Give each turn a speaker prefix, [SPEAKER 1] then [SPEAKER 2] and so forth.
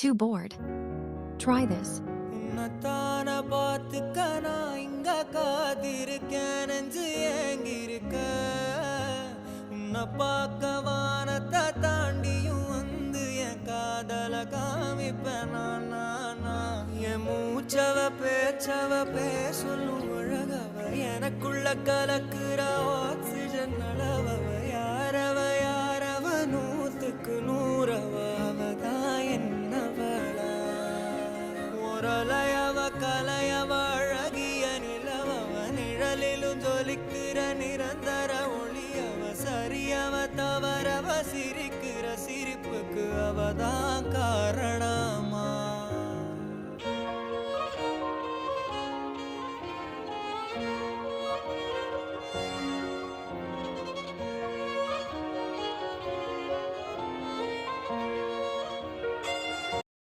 [SPEAKER 1] too bored. Try this.
[SPEAKER 2] உன்னத்தான பார்த்துக்க நான் இங்க காத்திருக்கேன் நெஞ்சு ஏங்கிருக்க உன்னை பார்க்க வானத்தை தாண்டியும் வந்து என் காதல காமிப்பேன் என் மூச்சவ பேச்சவ பேசலும் அழகவ எனக்குள்ள கலக்குற ஆக்சிஜன் அளவவ யாரவ நூத்துக்கு நூறவ அவதான் என்னவளா ஒரலையவ கலையவ அழகிய நிலவவ நிழலிலும் ஜொலிக்கிற நிரந்தர